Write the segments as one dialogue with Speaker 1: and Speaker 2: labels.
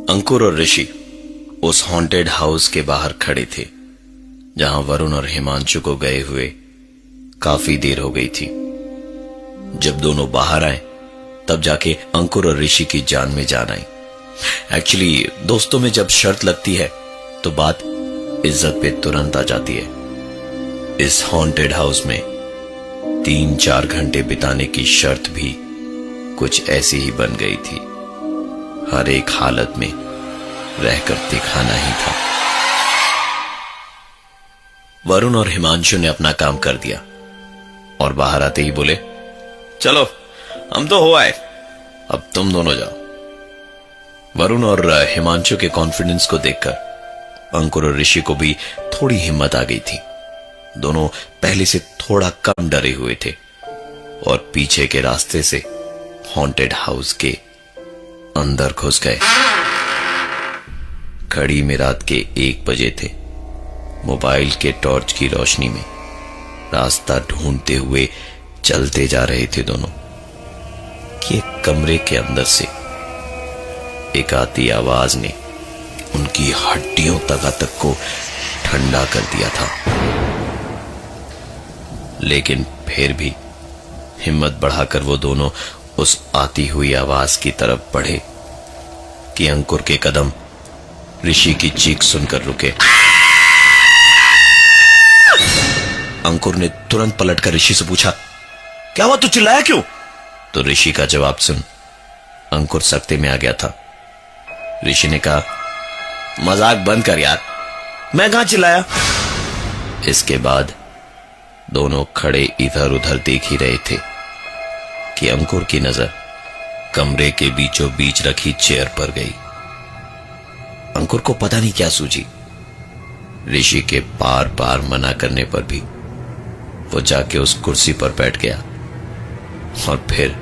Speaker 1: अंकुर और ऋषि उस haunted house के बाहर खड़े थे जहां वरुण और हिमांशु को गए हुए काफी देर हो गई थी। जब दोनों बाहर आए तब जाके अंकुर और ऋषि की जान में जान आई। एक्चुअली दोस्तों में जब शर्त लगती है तो बात इज्जत पे तुरंत आ जाती है। इस हॉन्टेड हाउस में 3-4 घंटे बिताने की शर्त भी कुछ ऐसी ही बन गई थी। हर एक हालत में रहकर दिखाना ही था। वरुण और हिमांशु ने अपना काम कर दिया और बाहर आते ही बोले, चलो हम तो हो आए, अब तुम दोनों जाओ। वरुण और हिमांशु के कॉन्फिडेंस को देखकर अंकुर और ऋषि को भी थोड़ी हिम्मत आ गई थी। दोनों पहले से थोड़ा कम डरे हुए थे और पीछे के रास्ते से हॉन्टेड हाउस के अंदर घुस गए। घड़ी में रात के 1 बजे थे। मोबाइल के टॉर्च की रोशनी में रास्ता ढूंढते हुए चलते जा रहे थे दोनों कि एक कमरे के अंदर से एक आती आवाज ने उनकी हड्डियों तक को ठंडा कर दिया था। लेकिन फिर भी हिम्मत बढ़ाकर वो दोनों उस आती हुई आवाज की तरफ बढ़े कि अंकुर के कदम ऋषि की चीख सुनकर रुके। अंकुर ने तुरंत पलटकर ऋषि से पूछा, क्या हुआ, तू चिल्लाया क्यों? तो ऋषि का जवाब सुन अंकुर सकते में आ गया था। ऋषि ने कहा, मजाक बंद कर यार, मैं कहां चिल्लाया। इसके बाद दोनों खड़े इधर उधर देख ही रहे थे कि अंकुर की नजर कमरे के बीचों बीच रखी चेयर पर गई। अंकुर को पता नहीं क्या सूझी। ऋषि के बार बार मना करने पर भी वो जाके उस कुर्सी पर बैठ गया और फिर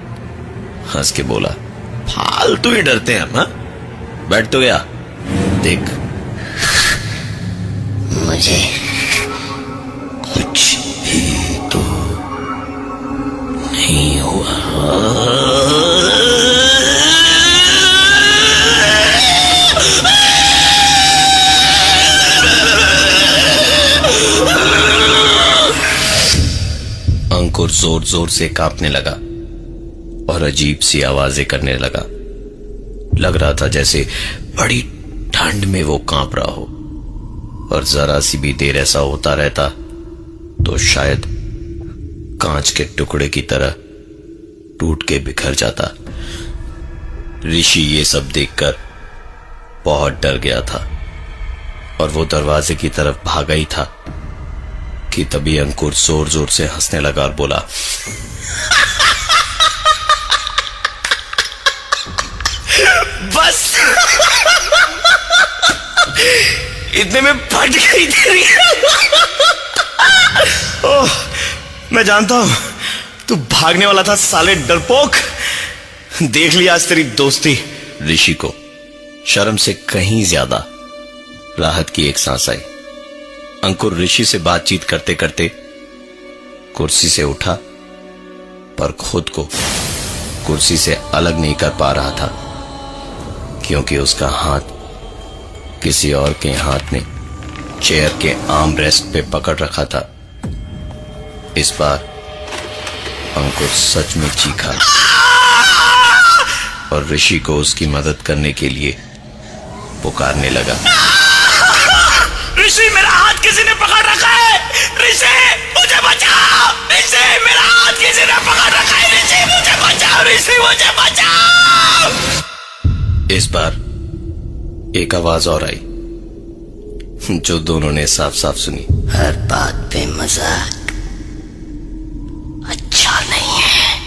Speaker 1: हंस के बोला, फालतू ही डरते हैं हम, हा? बैठ तो गया, देख
Speaker 2: मुझे कुछ भी तो नहीं हुआ।
Speaker 1: अंकुर जोर जोर से कांपने लगा और अजीब सी आवाजें करने लगा। लग रहा था जैसे बड़ी ठंड में वो कांप रहा हो और जरा सी भी देर ऐसा होता रहता तो शायद कांच के टुकड़े की तरह टूट के बिखर जाता। ऋषि ये सब देखकर बहुत डर गया था और वो दरवाजे की तरफ भागा ही था कि तभी अंकुर जोर जोर से हंसने लगा और बोला, बस इतने में फट गई तेरी। ओह, मैं जानता हूं तू भागने वाला था साले डरपोक, देख लिया आज तेरी दोस्ती। ऋषि को शर्म से कहीं ज्यादा राहत की एक सांस आई। अंकुर ऋषि से बातचीत करते करते कुर्सी से उठा पर खुद को कुर्सी से अलग नहीं कर पा रहा था क्योंकि उसका हाथ किसी और के हाथ ने चेयर के आर्म रेस्ट पे पकड़ रखा था। इस बार अंकुर सच में चीखा और ऋषि को उसकी मदद करने के लिए पुकारने लगा, ऋषि मेरा हाथ किसी ने पकड़ रखा है, ऋषि मुझे बचाओ, ऋषि मेरा हाथ किसी ने पकड़ रखा है, ऋषि मुझे बचाओ, ऋषि मुझे बचाओ। इस बार एक आवाज और आई जो दोनों ने साफ साफ सुनी,
Speaker 2: हर बात पे मजाक अच्छा नहीं है।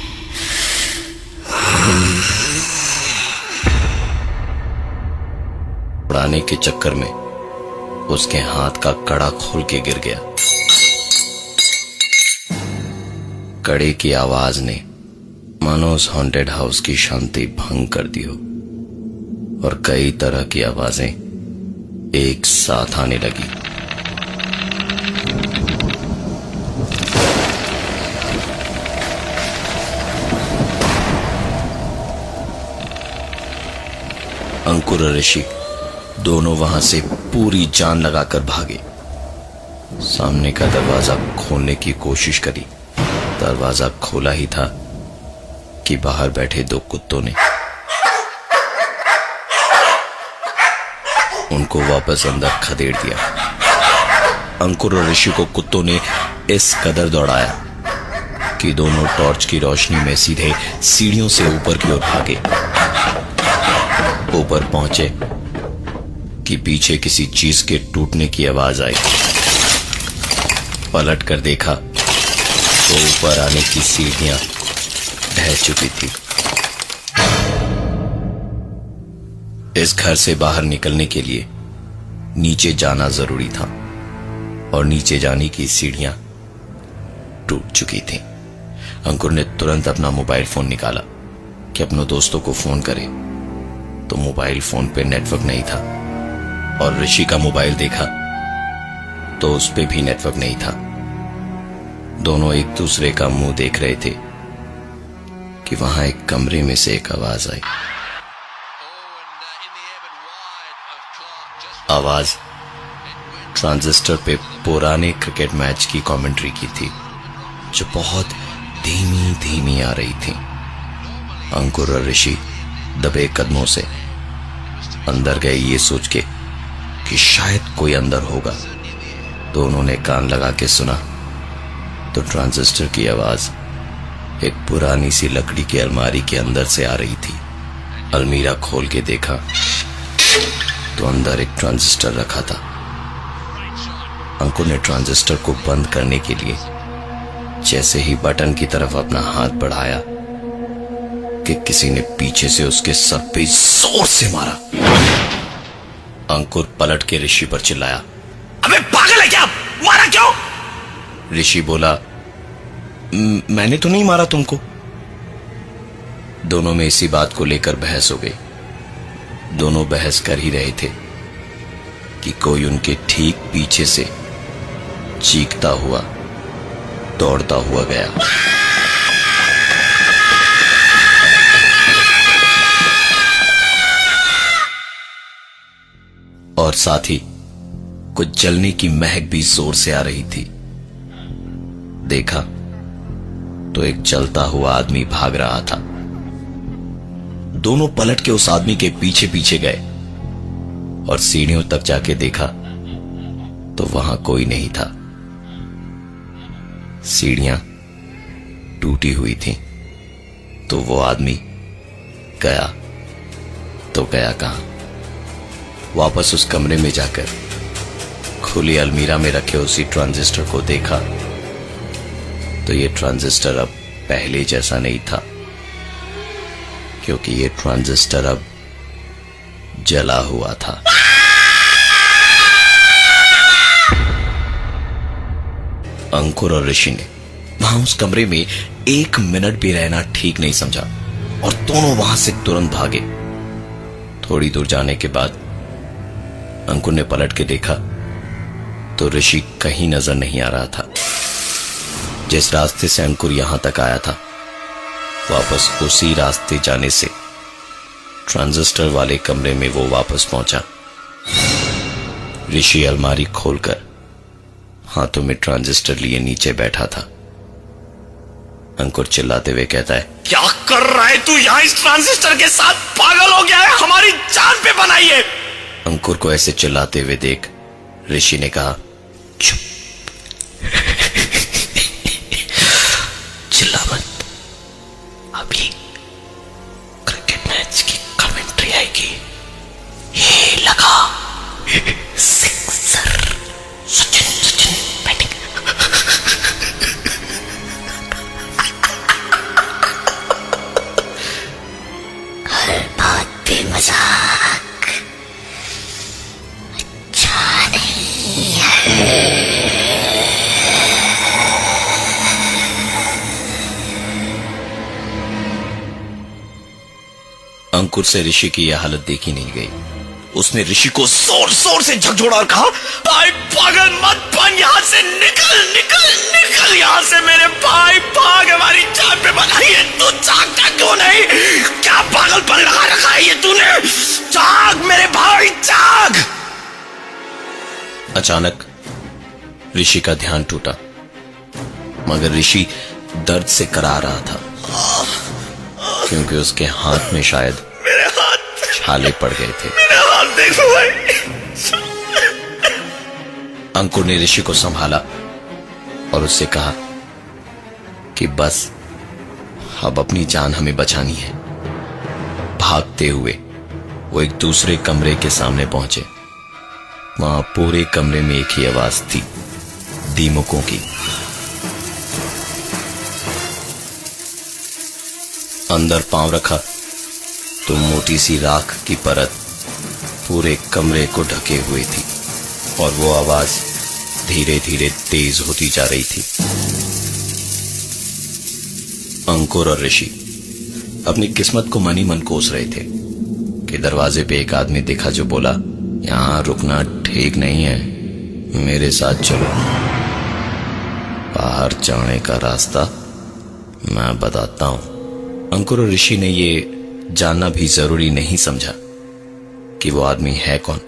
Speaker 1: उड़ाने के चक्कर में उसके हाथ का कड़ा खोल के गिर गया। कड़े की आवाज ने मानो उस हॉन्टेड हाउस की शांति भंग कर दी हो और कई तरह की आवाजें एक साथ आने लगी। अंकुर और ऋषि दोनों वहां से पूरी जान लगाकर भागे। सामने का दरवाजा खोलने की कोशिश करी। दरवाजा खोला ही था कि बाहर बैठे दो कुत्तों ने उनको वापस अंदर खदेड़ दिया। अंकुर और ऋषि को कुत्तों ने इस कदर दौड़ाया कि दोनों टॉर्च की रोशनी में सीधे सीढ़ियों से ऊपर की ओर भागे। ऊपर पहुंचे कि पीछे किसी चीज के टूटने की आवाज आई। पलट कर देखा तो ऊपर आने की सीढ़ियां ढह चुकी थी। इस घर से बाहर निकलने के लिए नीचे जाना जरूरी था और नीचे जाने की सीढ़ियां टूट चुकी थी। अंकुर ने तुरंत अपना मोबाइल फोन निकाला कि अपनों दोस्तों को फोन करे, तो मोबाइल फोन पे नेटवर्क नहीं था। और ऋषि का मोबाइल देखा तो उस पे भी नेटवर्क नहीं था। दोनों एक दूसरे का मुंह देख रहे थे कि वहां एक कमरे में से एक आवाज आई। आवाज ट्रांजिस्टर पे पुराने क्रिकेट मैच की कमेंट्री की थी, जो बहुत धीमी धीमी आ रही थी। अंकुर और ऋषि दबे कदमों से अंदर गए, ये सोच के कि शायद कोई अंदर होगा। दोनों ने कान लगा के सुना तो ट्रांजिस्टर की आवाज एक पुरानी सी लकड़ी की अलमारी के अंदर से आ रही थी। अलमीरा खोल के देखा तो अंदर एक ट्रांजिस्टर रखा था। अंकुर ने ट्रांजिस्टर को बंद करने के लिए जैसे ही बटन की तरफ अपना हाथ बढ़ाया कि किसी ने पीछे से उसके सर पे जोर से मारा। अंकुर पलट के ऋषि पर चिल्लाया, अबे पागल है क्या, मारा क्यों? ऋषि बोला, मैंने तो नहीं मारा तुमको। दोनों में इसी बात को लेकर बहस हो गई। दोनों बहस कर ही रहे थे कि कोई उनके ठीक पीछे से चीखता हुआ दौड़ता हुआ गया। और साथ ही कुछ जलने की महक भी जोर से आ रही थी। देखा तो एक जलता हुआ आदमी भाग रहा था। दोनों पलट के उस आदमी के पीछे पीछे गए और सीढ़ियों तक जाके देखा तो वहां कोई नहीं था। सीढ़ियां टूटी हुई थीं, तो वो आदमी गया तो गया कहां? वापस उस कमरे में जाकर खुली अलमीरा में रखे उसी ट्रांजिस्टर को देखा तो ये ट्रांजिस्टर अब पहले जैसा नहीं था, क्योंकि ये ट्रांजिस्टर अब जला हुआ था। अंकुर और ऋषि ने वहां उस कमरे में 1 मिनट भी रहना ठीक नहीं समझा और दोनों वहां से तुरंत भागे। थोड़ी दूर जाने के बाद अंकुर ने पलट के देखा तो ऋषि कहीं नजर नहीं आ रहा था। जिस रास्ते से अंकुर यहां तक आया था, वापस उसी रास्ते जाने से ट्रांजिस्टर वाले कमरे में वो वापस पहुंचा। ऋषि अलमारी खोलकर हाथों में ट्रांजिस्टर लिए नीचे बैठा था। अंकुर चिल्लाते हुए कहता है, क्या कर रहा है तू यहां इस ट्रांजिस्टर के साथ? पागल हो गया है, हमारी जान पे बनाई है। अंकुर को ऐसे चिल्लाते हुए देख ऋषि ने कहा, चुप, चिल्ला मत, अभी क्रिकेट मैच की कमेंट्री आएगी, ये लगा सिक्सर, सचिन बैटिंग।
Speaker 2: हर बात पे मजाक अच्छा नहीं है।
Speaker 1: अंकुर से ऋषि की यह हालत देखी नहीं गई। उसने ऋषि को जोर जोर से झकझोड़ा और कहा, भाई पागल मत बन, यहां से निकल निकल निकल यहां से मेरे भाई, भाग, हमारी जान पे बनाई है, तू जागता क्यों नहीं? क्या पागलपन लगा रखा है ये तूने? जाग मेरे भाई जाग। अचानक ऋषि का ध्यान टूटा, मगर ऋषि दर्द से करा रहा था, क्योंकि उसके हाथ में शायद
Speaker 3: मेरे हाथ
Speaker 1: छाले पड़ गए थे।
Speaker 3: मेरे हाथ देखो भाई।
Speaker 1: अंकुर ने ऋषि को संभाला और उससे कहा कि बस अब अपनी जान हमें बचानी है। भागते हुए वो एक दूसरे कमरे के सामने पहुंचे। वहां पूरे कमरे में एक ही आवाज थी, दीमकों की। अंदर पांव रखा तो मोटी सी राख की परत पूरे कमरे को ढके हुए थी और वो आवाज धीरे धीरे तेज होती जा रही थी। अंकुर और ऋषि अपनी किस्मत को मन ही मन कोस रहे थे कि दरवाजे पे एक आदमी दिखा जो बोला, यहां रुकना ठीक नहीं है, मेरे साथ चलो, बाहर जाने का रास्ता मैं बताता हूं। अंकुर और ऋषि ने ये जानना भी जरूरी नहीं समझा कि वो आदमी है कौन,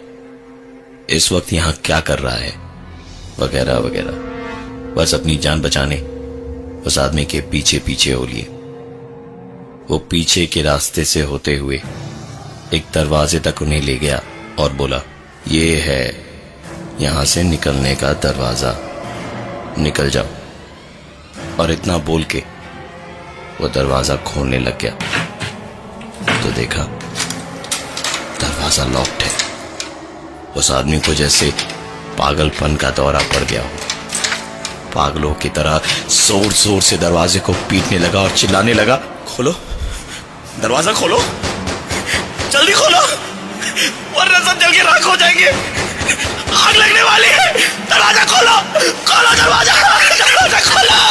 Speaker 1: इस वक्त यहां क्या कर रहा है, वगैरह वगैरह। बस अपनी जान बचाने उस आदमी के पीछे पीछे हो लिए। वो पीछे के रास्ते से होते हुए एक दरवाजे तक उन्हें ले गया और बोला, ये है यहां से निकलने का दरवाजा, निकल जाओ। और इतना बोल के वो दरवाजा खोलने लग गया तो देखा दरवाजा लॉक्ड है। उस आदमी को जैसे पागलपन का दौरा पड़ गया हो, पागलों की तरह जोर जोर से दरवाजे को पीटने लगा और चिल्लाने लगा, खोलो दरवाजा, खोलो
Speaker 3: जल्दी खोलो वरना सब जल के राख हो जाएंगे, आग लगने वाली है। दरवाजा खोलो, खोलो दरवाजा, दरवाजा खोलो।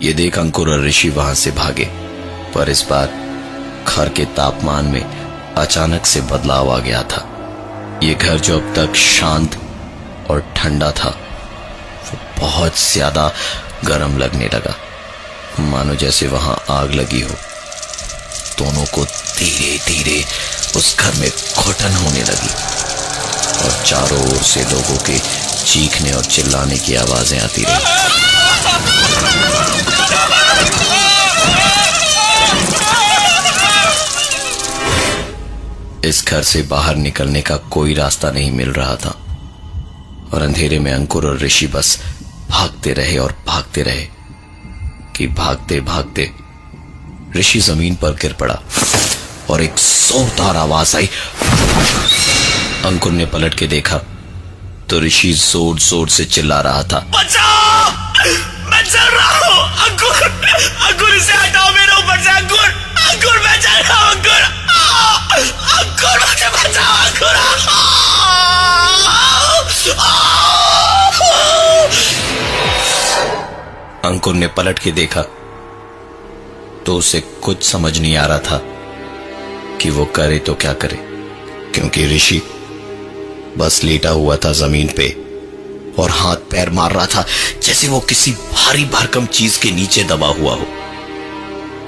Speaker 1: ये देख अंकुर और ऋषि वहां से भागे, पर इस बार घर के तापमान में अचानक से बदलाव आ गया था। ये घर जो अब तक शांत और ठंडा था, वो बहुत ज्यादा गर्म लगने लगा, मानो जैसे वहां आग लगी हो। दोनों को धीरे धीरे उस घर में घुटन होने लगी और चारों ओर से लोगों के चीखने और चिल्लाने की आवाजें आती रही। इस घर से बाहर निकलने का कोई रास्ता नहीं मिल रहा था और अंधेरे में अंकुर और ऋषि बस भागते रहे और भागते रहे कि भागते भागते ऋषि जमीन पर गिर पड़ा और एक जोरदार आवाज आई। अंकुर ने पलट के देखा तो ऋषि जोर जोर से चिल्ला रहा था,
Speaker 3: बचाओ, मैं चल रहा हूँ। अंकुर, अंकुर इसे हटाओ मेरे ऊपर से। अंकुर, अंकुर मैं चल रहा हूँ। अंकुर, अंकुर मुझे बचाओ। अंकुर,
Speaker 1: अंकुर ने पलट के देखा तो उसे कुछ समझ नहीं आ रहा था कि वो करे तो क्या करे, क्योंकि ऋषि बस लेटा हुआ था जमीन पे और हाथ पैर मार रहा था जैसे वो किसी भारी भरकम चीज के नीचे दबा हुआ हो।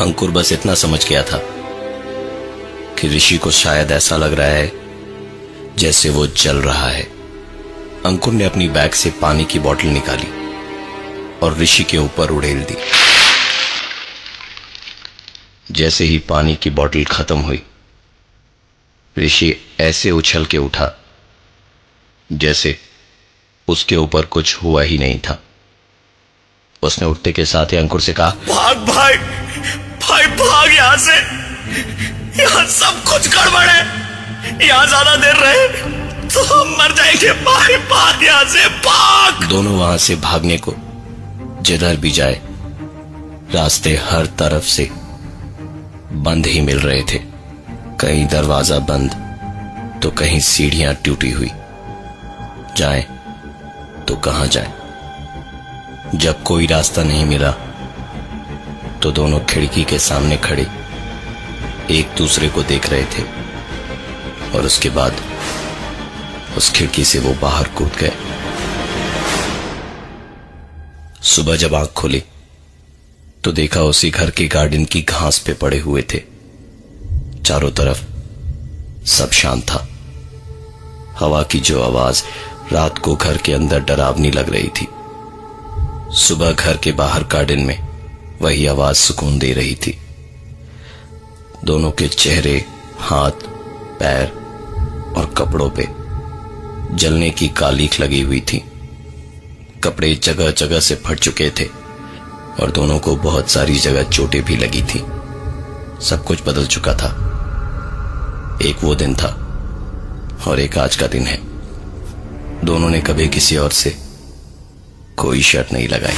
Speaker 1: अंकुर बस इतना समझ गया था कि ऋषि को शायद ऐसा लग रहा है जैसे वो जल रहा है। अंकुर ने अपनी बैग से पानी की बोतल निकाली और ऋषि के ऊपर उड़ेल दी। जैसे ही पानी की बोतल खत्म हुई, ऋषि ऐसे उछल के उठा जैसे उसके ऊपर कुछ हुआ ही नहीं था। उसने उठते के साथ ही अंकुर से कहा,
Speaker 3: भाग भाई, भाई भाग यहां से, यहां सब कुछ गड़बड़ है। यहां ज्यादा देर रहे तो हम मर जाएंगे। भाई भाग यहां से, भाग।
Speaker 1: दोनों वहां से भागने को जिधर भी जाए रास्ते हर तरफ से बंद ही मिल रहे थे। कहीं दरवाजा बंद तो कहीं सीढ़ियां टूटी हुई। जाएं तो कहां जाएं? जब कोई रास्ता नहीं मिला तो दोनों खिड़की के सामने खड़े एक दूसरे को देख रहे थे और उसके बाद उस खिड़की से वो बाहर कूद गए। सुबह जब आंख खोली तो देखा उसी घर के गार्डन की घास पे पड़े हुए थे। चारों तरफ सब शांत था। हवा की जो आवाज रात को घर के अंदर डरावनी लग रही थी, सुबह घर के बाहर गार्डन में वही आवाज सुकून दे रही थी। दोनों के चेहरे, हाथ, पैर और कपड़ों पे जलने की कालीख लगी हुई थी। कपड़े जगह जगह से फट चुके थे और दोनों को बहुत सारी जगह चोटें भी लगी थी। सब कुछ बदल चुका था। एक वो दिन था और एक आज का दिन है। दोनों ने कभी किसी और से कोई शर्त नहीं लगाई।